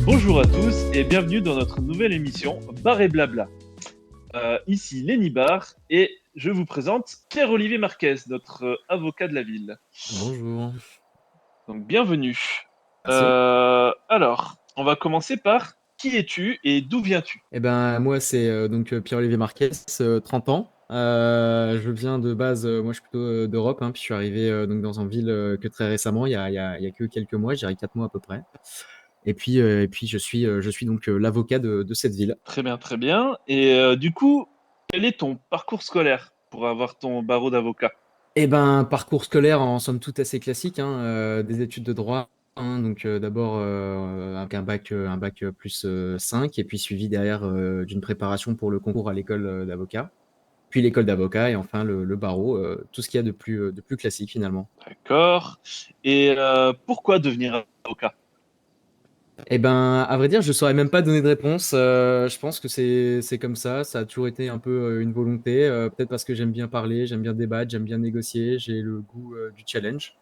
Bonjour à tous et bienvenue dans notre nouvelle émission Bar et Blabla. Ici Lenny Bar et je vous présente Pierre-Olivier Marquez, notre avocat de la ville. Bonjour. Donc bienvenue. Merci. Alors, on va commencer par qui es-tu et d'où viens-tu? Eh ben, moi, c'est donc Pierre-Olivier Marquez, 30 ans. Je viens de base, moi, je suis plutôt d'Europe, hein, puis je suis arrivé donc dans une ville que très récemment, il y a que quelques mois, je dirais 4 mois à peu près. Et puis je suis donc l'avocat de cette ville. Très bien, très bien. Et du coup, quel est ton parcours scolaire pour avoir ton barreau d'avocat? Eh ben, parcours scolaire en somme toute assez classique, hein, des études de droit, hein, donc d'abord avec un bac plus 5, et puis suivi derrière d'une préparation pour le concours à l'école d'avocat, puis l'école d'avocat, et enfin le barreau, tout ce qu'il y a de plus classique finalement. D'accord. Et pourquoi devenir avocat? Eh ben, à vrai dire, je saurais même pas donner de réponse. Je pense que c'est comme ça a toujours été un peu une volonté. Peut-être parce que j'aime bien parler, j'aime bien débattre, j'aime bien négocier, j'ai le goût du challenge.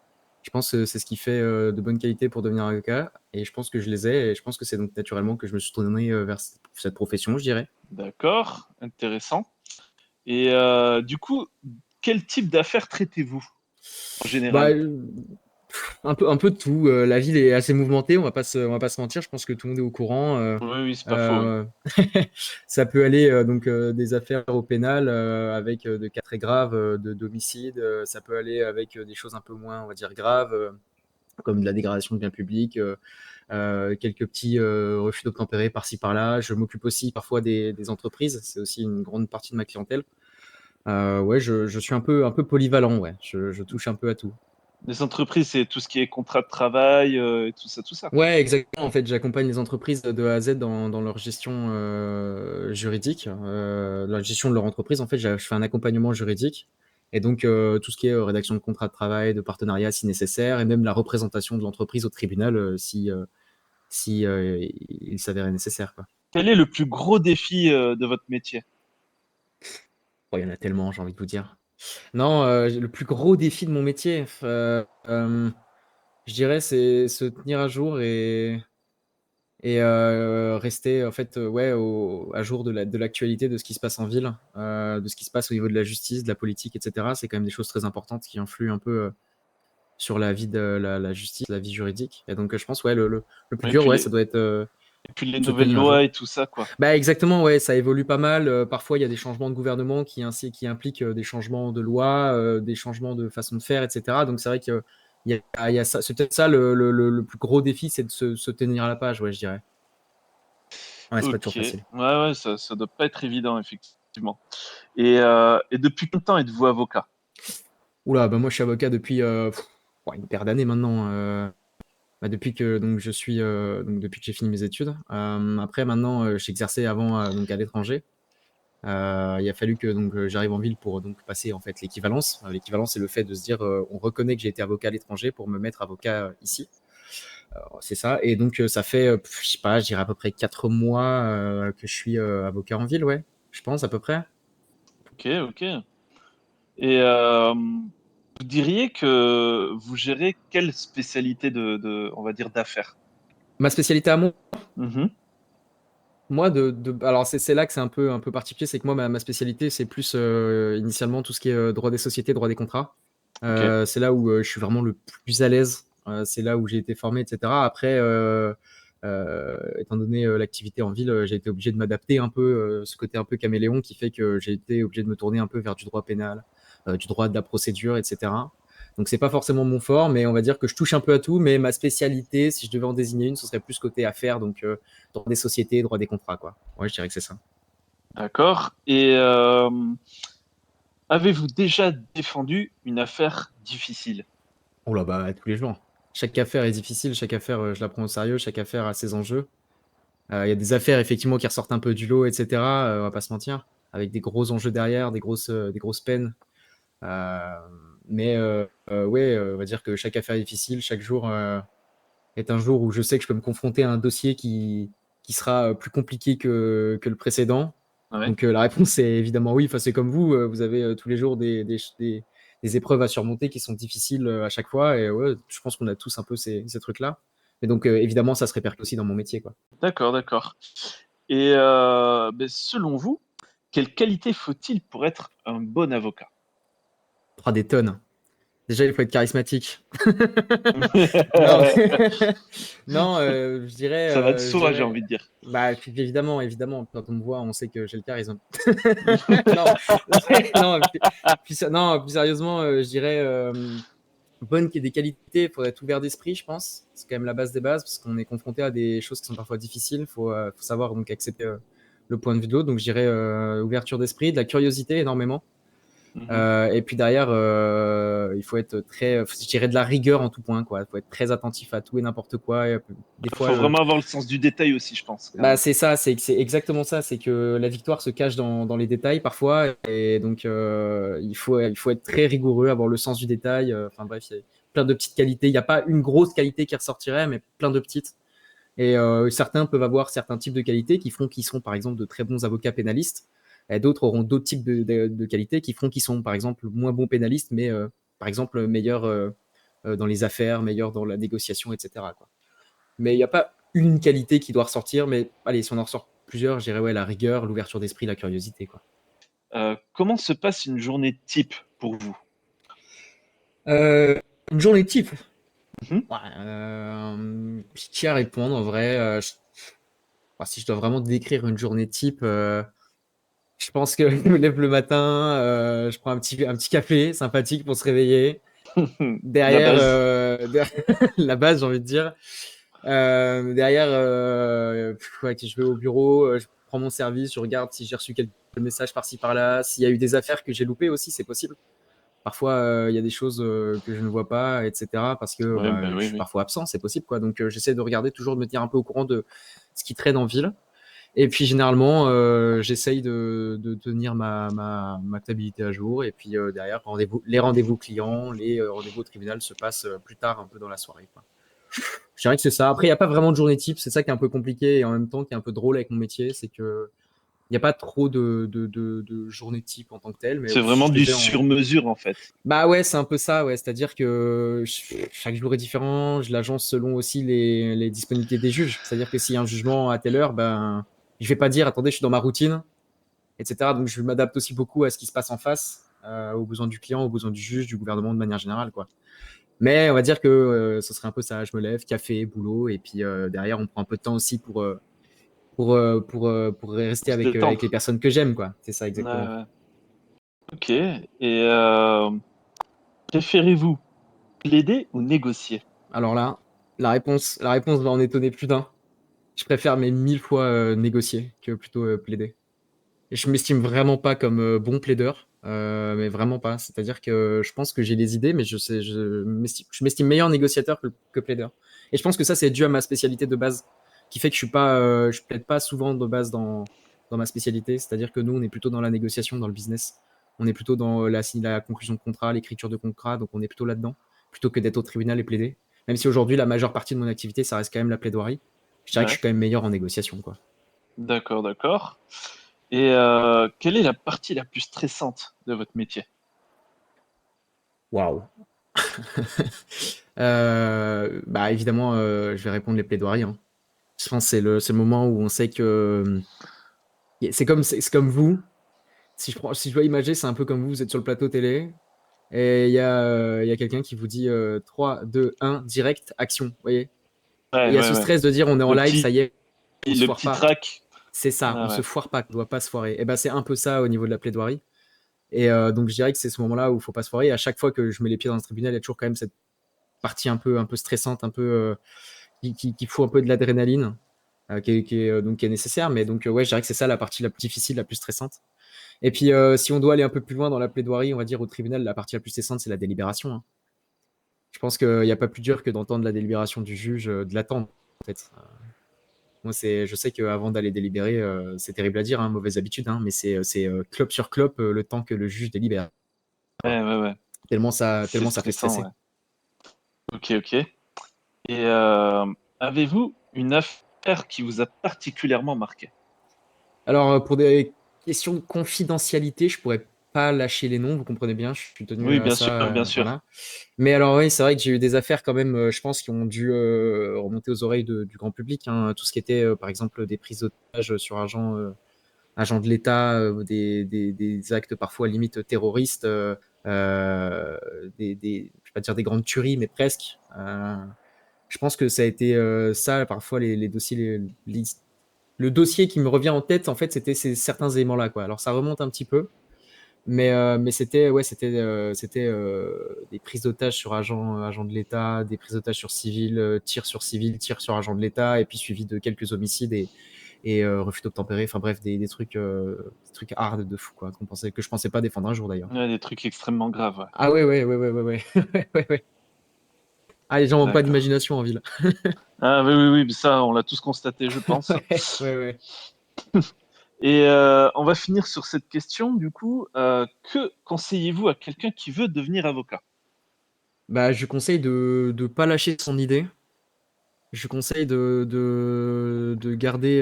Je pense que c'est ce qui fait de bonnes qualités pour devenir avocat, et je pense que je les ai, et je pense que c'est donc naturellement que je me suis tourné vers cette profession, je dirais. D'accord, intéressant. Et du coup, quel type d'affaires traitez-vous en Bah, général? un peu de tout. La ville est assez mouvementée, on va pas se mentir. Je pense que tout le monde est au courant. Oui, oui, c'est pas faux, oui. Euh, Ça peut aller donc des affaires au pénal avec de cas très graves d'homicide. Ça peut aller avec des choses un peu moins, on va dire, graves, comme de la dégradation de biens publics, quelques petits refus d'obtempérer par-ci par-là. Je m'occupe aussi parfois des entreprises. C'est aussi une grande partie de ma clientèle. Ouais, je suis un peu polyvalent. Ouais, je touche un peu à tout. Les entreprises, c'est tout ce qui est contrat de travail et tout ça, quoi. Ouais, exactement. En fait, j'accompagne les entreprises de A à Z dans leur gestion juridique, la gestion de leur entreprise. En fait, je fais un accompagnement juridique. Et donc, tout ce qui est rédaction de contrat de travail, de partenariat si nécessaire, et même la représentation de l'entreprise au tribunal si il s'avérait nécessaire, quoi. Quel est le plus gros défi de votre métier? Bon, il y en a tellement, j'ai envie de vous dire. Non, le plus gros défi de mon métier, je dirais, c'est se tenir à jour et rester en fait ouais à jour de l'actualité, de ce qui se passe en ville, de ce qui se passe au niveau de la justice, de la politique, etc. C'est quand même des choses très importantes qui influent un peu sur la vie de la justice, la vie juridique. Et donc je pense ouais le plus Et dur puis ouais ça doit être les de se nouvelles tenir à lois jour. et tout ça, quoi. Bah exactement, ouais, ça évolue pas mal. Parfois il y a des changements de gouvernement qui impliquent des changements de loi, des changements de façon de faire, etc. Donc c'est vrai que il y a ça, c'est peut-être ça le plus gros défi, c'est de se tenir à la page, ouais, je dirais. Ouais, c'est pas Ok, toujours facile. ouais, ça doit pas être évident, effectivement. Et depuis combien de temps êtes-vous avocat? Oula, bah moi je suis avocat depuis ouais, une paire d'années maintenant. Bah, depuis que donc depuis que j'ai fini mes études. Après maintenant, j'exerçais avant donc à l'étranger. Il a fallu que donc j'arrive en ville pour donc passer en fait l'équivalence. L'équivalence, c'est le fait de se dire on reconnaît que j'ai été avocat à l'étranger pour me mettre avocat ici. C'est ça. Et donc ça fait je sais pas, je dirais à peu près 4 mois que je suis avocat en ville, ouais. Je pense à peu près. Ok, ok. Et vous diriez que vous gérez quelle spécialité on va dire, d'affaires? Ma spécialité à moi. Mhm. Moi, alors c'est là que c'est un peu particulier, c'est que moi, ma spécialité, c'est plus initialement tout ce qui est droit des sociétés, droit des contrats. Ok, C'est là où je suis vraiment le plus à l'aise. C'est là où j'ai été formé, etc. Après, étant donné l'activité en ville, j'ai été obligé de m'adapter un peu, ce côté un peu caméléon qui fait que j'ai été obligé de me tourner un peu vers du droit pénal, du droit de la procédure, etc. Donc c'est pas forcément mon fort, mais on va dire que je touche un peu à tout. Mais ma spécialité, si je devais en désigner une, ce serait plus côté affaires, donc droit des sociétés, droit des contrats, quoi. Ouais, je dirais que c'est ça. d'accord. Et avez-vous déjà défendu une affaire difficile? Oh là, bah, tous les jours. Chaque affaire est difficile, chaque affaire, je la prends au sérieux, chaque affaire a ses enjeux. Il y a des affaires, effectivement, qui ressortent un peu du lot, etc., on va pas se mentir, avec des gros enjeux derrière, des grosses peines. Euh, mais ouais, on va dire que chaque affaire est difficile, chaque jour est un jour où je sais que je peux me confronter à un dossier qui sera plus compliqué que le précédent. Ouais. Donc la réponse est évidemment oui. Enfin, c'est comme vous, vous avez tous les jours des épreuves à surmonter qui sont difficiles à chaque fois. Et ouais, je pense qu'on a tous un peu ces trucs-là. Et donc, évidemment, ça se répercute aussi dans mon métier, quoi. D'accord, d'accord. Et ben, selon vous, quelle qualité faut-il pour être un bon avocat? 3 des tonnes. Déjà, il faut être charismatique. Non, non, Ça va de soi, j'ai envie de dire. bah, évidemment, évidemment, quand on me voit, on sait que j'ai le charisme. Non, non, non, plus sérieusement, je dirais bonne qui est des qualités, il faut être ouvert d'esprit, je pense. C'est quand même la base des bases, parce qu'on est confronté à des choses qui sont parfois difficiles. Faut savoir donc accepter le point de vue de l'autre. Donc, je dirais ouverture d'esprit, de la curiosité énormément. Mhm. Et puis derrière, il faut être très, je dirais de la rigueur en tout point, quoi. Il faut être très attentif à tout et n'importe quoi. Et des Il fois, faut vraiment avoir le sens du détail aussi, je pense, quand bah même. c'est ça, c'est exactement ça. C'est que la victoire se cache dans les détails parfois, et donc il faut être très rigoureux, avoir le sens du détail. Enfin bref, il y a plein de petites qualités. Il n'y a pas une grosse qualité qui ressortirait, mais plein de petites. Et certains peuvent avoir certains types de qualités qui feront qu'ils seront par exemple de très bons avocats pénalistes. Et d'autres auront d'autres types de qualités qui feront qu'ils sont par exemple moins bons pénalistes, mais par exemple meilleurs dans les affaires, meilleurs dans la négociation, etc., quoi. Mais il n'y a pas une qualité qui doit ressortir, mais allez, si on en ressort plusieurs, je dirais ouais, la rigueur, l'ouverture d'esprit, la curiosité, quoi. Comment se passe une journée type pour vous? Euh, une journée type. Mhm. Ouais, qui à répondre en vrai. Si je dois vraiment décrire une journée type, je pense que je me lève le matin, je prends un petit café sympathique pour se réveiller. La Derrière, base. la base, j'ai envie de dire. Derrière, ouais, je vais au bureau, je prends mon service, je regarde si j'ai reçu quelques messages par-ci par-là, s'il y a eu des affaires que j'ai loupées aussi, c'est possible. Parfois, il y a des choses que je ne vois pas, etc. Parce que Ouais, bah, bah je oui, suis oui. parfois absent, c'est possible, quoi. Donc, j'essaie de regarder, toujours de me tenir un peu au courant de ce qui traîne en ville. Et puis, généralement, j'essaye de tenir ma stabilité à jour. Et puis, derrière, les rendez-vous clients, les rendez-vous au tribunal se passent plus tard, un peu dans la soirée, quoi. Je dirais que c'est ça. Après, il n'y a pas vraiment de journée type. C'est ça qui est un peu compliqué et en même temps qui est un peu drôle avec mon métier. C'est que il n'y a pas trop de journée type en tant que telle. Mais C'est si vraiment je du devais en. sur-mesure, en fait. Bah ouais, c'est un peu ça. Ouais. C'est-à-dire que chaque jour est différent. Je l'agence selon aussi les disponibilités des juges. C'est-à-dire que s'il y a un jugement à telle heure, ben, je vais pas dire attendez, je suis dans ma routine, etc. Donc je m'adapte aussi beaucoup à ce qui se passe en face, aux besoins du client, aux besoins du juge, du gouvernement de manière générale, quoi. Mais on va dire que ce serait un peu ça. Je me lève, café, boulot, et puis derrière, on prend un peu de temps aussi pour rester Pour se avec les détendre. personnes que j'aime, quoi. C'est ça, Ouais, exactement. ouais. Ok. Et préférez-vous plaider ou négocier? Alors là, la réponse va en étonner plus d'un. Je préfère mais 1000 fois négocier que plutôt plaider. Et je m'estime vraiment pas comme bon plaideur, mais vraiment pas. C'est-à-dire que je pense que j'ai les idées, mais je m'estime meilleur négociateur que plaideur. Et je pense que ça, c'est dû à ma spécialité de base, qui fait que je plaide pas souvent de base dans ma spécialité. C'est-à-dire que nous, on est plutôt dans la négociation, dans le business. On est plutôt dans la conclusion de contrat, l'écriture de contrat, donc on est plutôt là-dedans, plutôt que d'être au tribunal et plaider. Même si aujourd'hui, la majeure partie de mon activité, ça reste quand même la plaidoirie. Je dirais que je Ouais. suis quand même meilleur en négociation, quoi. D'accord, d'accord. Et quelle est la partie la plus stressante de votre métier? Waouh. Bah évidemment, je vais répondre les plaidoiries, hein. Je pense que c'est le moment où on sait que c'est comme vous. Si je dois imaginer, c'est un peu comme vous. Vous êtes sur le plateau télé et il y a quelqu'un qui vous dit 3, 2, 1, direct, action. Vous voyez? Et il Ouais, y a ouais, ce ouais. stress de dire on est en Le live, ça petit, y est, on se le foire petit pas. track. C'est ça, Ouais, on se ouais. foire pas, on doit pas se foirer. Et ben c'est un peu ça au niveau de la plaidoirie. Et donc je dirais que c'est ce moment-là où il faut pas se foirer. Et à chaque fois que je mets les pieds dans un tribunal, il y a toujours quand même cette partie un peu stressante, un peu qui fout un peu de l'adrénaline, qui est nécessaire. Mais donc, ouais, je dirais que c'est ça la partie la plus difficile, la plus stressante. Et puis, si on doit aller un peu plus loin dans la plaidoirie, on va dire au tribunal, la partie la plus stressante, c'est la délibération, hein. Je pense qu'il n'y a pas plus dur que d'entendre la délibération du juge, de l'attendre, en fait. Moi, je sais qu'avant d'aller délibérer, c'est terrible à dire, hein, mauvaise habitude, hein, mais c'est clope sur clope le temps que le juge délibère, quoi. Ouais, ouais, ouais. Tellement ça fait Stressant, ouais. stresser. Ok, ok. Et avez-vous une affaire qui vous a particulièrement marqué? Alors, pour des questions de confidentialité, je pourrais pas lâcher les noms, vous comprenez bien, je suis tenu Oui, à bien sûr, ça, bien sûr. voilà. Mais alors oui, c'est vrai que j'ai eu des affaires quand même, je pense, qui ont dû remonter aux oreilles du grand public, hein. Tout ce qui était, par exemple, des prises d'otages sur agents de l'État, des actes parfois limite terroristes, euh, je vais pas dire des grandes tueries, mais presque. Je pense que ça a été ça, parfois, les dossiers, le dossier qui me revient en tête, en fait, c'était certains éléments-là, quoi. Alors ça remonte un petit peu. Mais c'était ouais, c'était des prises d'otages sur agents de l'État, des prises d'otages sur civils, tirs sur agents de l'État, et puis suivi de quelques homicides et refus d'obtempérer. Enfin bref, des trucs hard de fou, quoi, que je pensais pas défendre un jour d'ailleurs. Ouais, des trucs extrêmement graves, ouais. Ah ouais, ouais, ouais, ouais, ouais, ouais. Ouais, ouais. Ah, les gens n'ont pas D'accord. d'imagination en ville. Ah oui, oui, oui, mais ça, on l'a tous constaté, je pense. Ouais, ouais, ouais. Et on va finir sur cette question, du coup. Que conseillez-vous à quelqu'un qui veut devenir avocat? Bah, je conseille de pas lâcher son idée. Je conseille de garder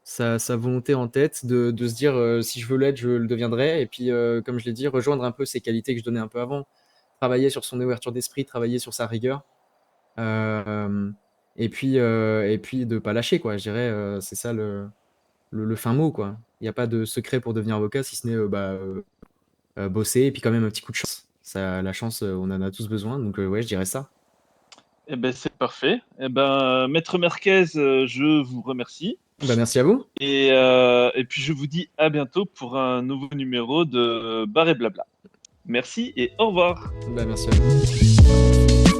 sa volonté en tête, de se dire si je veux l'être, je le deviendrai. Et puis, comme je l'ai dit, rejoindre un peu ces qualités que je donnais un peu avant. Travailler sur son ouverture d'esprit, travailler sur sa rigueur. Euh, et puis de pas lâcher, quoi. Je dirais, c'est ça le fin mot, quoi. Il n'y a pas de secret pour devenir avocat, si ce n'est bosser et puis quand même un petit coup de chance. Ça, la chance, on en a tous besoin. Donc, ouais, je dirais ça. Eh ben, c'est parfait. Eh ben, Maître Merquez, je vous remercie. Bah, merci à vous. Et puis, je vous dis à bientôt pour un nouveau numéro de Bar et Blabla. Merci et au revoir. Bah, merci à vous.